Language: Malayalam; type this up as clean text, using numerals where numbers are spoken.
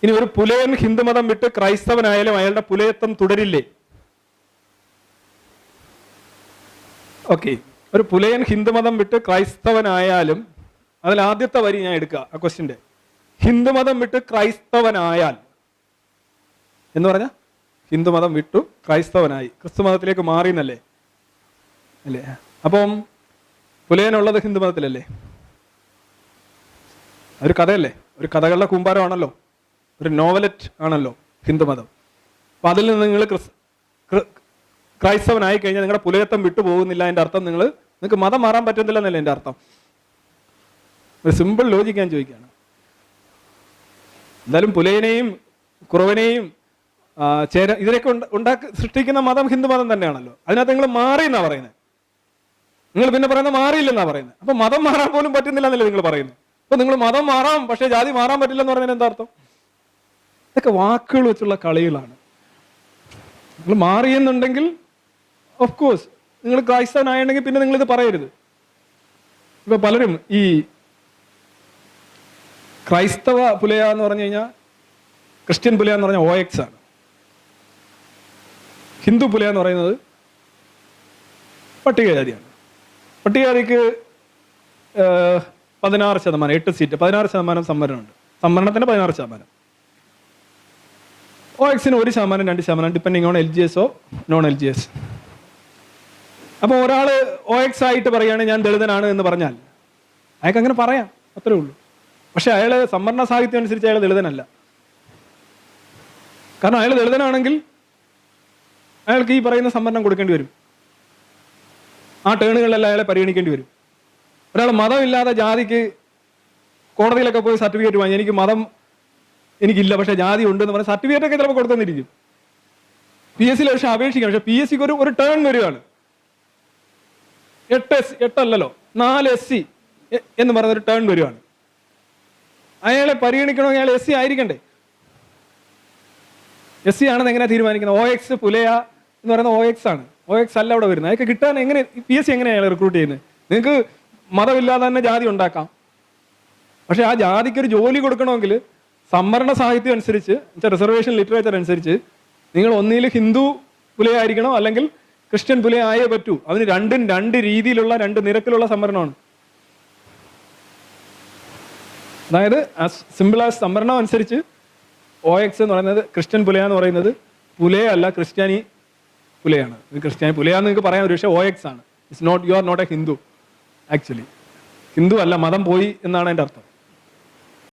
ഇനി ഒരു പുലയൻ ഹിന്ദുമതം വിട്ട് ക്രൈസ്തവനായാലും അയാളുടെ പുലയത്വം തുടരില്ലേ? ഓക്കെ, ഒരു പുലയൻ ഹിന്ദുമതം വിട്ട് ക്രൈസ്തവനായാലും, അതിൽ ആദ്യത്തെ വരി ഞാൻ എടുക്കുക ആ ക്വസ്റ്റ്യന്റെ. ഹിന്ദുമതം വിട്ട് ക്രൈസ്തവനായാൽ എന്ന് പറഞ്ഞ ഹിന്ദുമതം വിട്ടു ക്രൈസ്തവനായി, ക്രിസ്തു മതത്തിലേക്ക് മാറി എന്നല്ലേ അല്ലേ? അപ്പം പുലയനുള്ളത് ഹിന്ദുമതത്തിലല്ലേ? ഒരു കഥയല്ലേ, ഒരു കഥകളുടെ കൂമ്പാരമാണല്ലോ, ഒരു നോവലറ്റ് ആണല്ലോ ഹിന്ദുമതം. അപ്പൊ അതിൽ നിന്ന് നിങ്ങൾ ക്രൈസ്തവനായി കഴിഞ്ഞാൽ നിങ്ങളുടെ പുലയത്വം വിട്ടു പോകുന്നില്ല. അതിന്റെ അർത്ഥം നിങ്ങൾക്ക് മതം മാറാൻ പറ്റുന്നില്ല എന്നല്ലേ എൻ്റെ അർത്ഥം? ഒരു സിമ്പിൾ ലോജിക്ക് ഞാൻ ചോദിക്കുകയാണ്. എന്തായാലും പുലയനെയും കുറവനെയും ഇതിനൊക്കെ സൃഷ്ടിക്കുന്ന മതം ഹിന്ദുമതം തന്നെയാണല്ലോ. അതിനകത്ത് നിങ്ങൾ മാറി എന്നാ പറയുന്നത്. നിങ്ങൾ പിന്നെ പറയുന്നത് മാറിയില്ലെന്നാ പറയുന്നത്. അപ്പൊ മതം മാറാൻ പോലും പറ്റുന്നില്ല എന്നല്ലേ നിങ്ങൾ പറയുന്നത്? അപ്പൊ നിങ്ങൾ മതം മാറാം പക്ഷെ ജാതി മാറാൻ പറ്റില്ല എന്ന് പറയുന്നതിന് എന്താ അർത്ഥം? ഇതൊക്കെ വാക്കുകൾ വെച്ചുള്ള കളികളാണ്. നിങ്ങൾ മാറിയെന്നുണ്ടെങ്കിൽ ഓഫ് കോഴ്സ് നിങ്ങൾ ക്രൈസ്തവനായിട്ടുണ്ടെങ്കിൽ പിന്നെ നിങ്ങൾ ഇത് പറയരുത്. ഇപ്പൊ പലരും ഈ ക്രൈസ്തവ പുലയ എന്ന് പറഞ്ഞു കഴിഞ്ഞാൽ, ക്രിസ്ത്യൻ പുലയ എന്ന് പറഞ്ഞാൽ OX ആണ്. ഹിന്ദു പുലയ എന്ന് പറയുന്നത് പട്ടികജാതിയാണ്. പട്ടികജാതിക്ക് 16%, 8 seat, 16% സംവരണമുണ്ട്. സംവരണത്തിന് 16%. OXന് 1%, 2%, depending on LGS non LGS. അപ്പോൾ ഒരാൾ OX ആയിട്ട് പറയുകയാണ് ഞാൻ ദളിതനാണ് എന്ന് പറഞ്ഞാൽ അയാൾക്ക് അങ്ങനെ പറയാം, അത്രേ ഉള്ളൂ. പക്ഷെ അയാൾ സംവരണ സാഹിത്യം അനുസരിച്ച് അയാൾ ദളിതനല്ല. കാരണം അയാൾ ദളിതനാണെങ്കിൽ അയാൾക്ക് ഈ പറയുന്ന സംവരണം കൊടുക്കേണ്ടി വരും. ആ ടേണുകളിലെല്ലാം അയാളെ പരിഗണിക്കേണ്ടി വരും. ഒരാൾ മതമില്ലാതെ ജാതിക്ക് കോടതിയിലൊക്കെ പോയി സർട്ടിഫിക്കറ്റ് വാങ്ങി എനിക്ക് മതം എനിക്കില്ല പക്ഷെ ജാതി ഉണ്ടെന്ന് പറഞ്ഞ സർട്ടിഫിക്കറ്റ് ഒക്കെ ചിലപ്പോൾ കൊടുത്തെന്നിരിക്കും. PSC പക്ഷെ അപേക്ഷിക്കാം. പക്ഷെ PSCക്ക് ഒരു ടേൺ വരികയാണ്. 8 അല്ലല്ലോ 4 SC എന്ന് പറയുന്നൊരു ടേൺ വരികയാണ്. അയാളെ പരിഗണിക്കണമെങ്കിൽ അയാൾ SC ആയിരിക്കണ്ടേ? SC ആണെന്ന് എങ്ങനെയാണ് തീരുമാനിക്കുന്നത്? OX പുലയ എന്ന് പറയുന്നത് OX ആണ്. OX അല്ല അവിടെ വരുന്നത്. അതൊക്കെ കിട്ടാൻ എങ്ങനെ PSC എങ്ങനെയാണ് അയാൾ റിക്രൂട്ട് ചെയ്യുന്നത്? നിങ്ങൾക്ക് മതമില്ലാതെ തന്നെ ജാതി ഉണ്ടാക്കാം. പക്ഷെ ആ ജാതിക്ക് ഒരു ജോലി കൊടുക്കണമെങ്കിൽ സംവരണ സാഹിത്യം അനുസരിച്ച്, റിസർവേഷൻ ലിറ്ററേച്ചർ അനുസരിച്ച് നിങ്ങൾ ഒന്നിൽ ഹിന്ദു പുലയായിരിക്കണം അല്ലെങ്കിൽ ക്രിസ്ത്യൻ പുലയ ആയേ പറ്റൂ. അതിന് രണ്ടും 2 രീതിയിലുള്ള 2 നിരക്കിലുള്ള സംവരണമാണ്. അതായത് സിമ്പിൾ ആസ് സംവരണം അനുസരിച്ച് OX എന്ന് പറയുന്നത് ക്രിസ്ത്യൻ പുലയ എന്ന് പറയുന്നത് പുലയ അല്ല, ക്രിസ്ത്യാനി പുലയാണ്. ക്രിസ്ത്യാനി പുലയാന്ന് നിങ്ങൾക്ക് പറയാൻ ഒരു പക്ഷേ OX ആണ്. You are not a Hindu. Actually Hindu അല്ല, മതം പോയി എന്നാണ് എൻ്റെ അർത്ഥം.